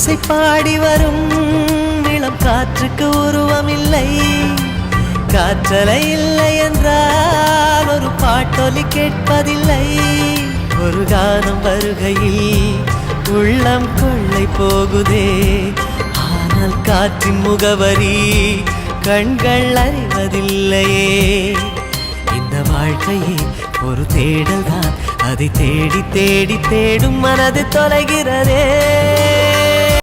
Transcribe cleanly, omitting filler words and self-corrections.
இசை பாடி வரும் இளம் காற்றுக்கு உருவமில்லை. காற்றலை இல்லை என்றால் ஒரு பாட்டொலி கேட்பதில்லை. ஒரு கானம் வருகையில் உள்ளம் கொள்ளை போகுதே. ஆனால் காற்றின் முகவரி கண்கள் அறிவதில்லையே. இந்த வாழ்க்கையே ஒரு தேடல் தான், அதை தேடி தேடி தேடும் மனது தொலைகிறதே.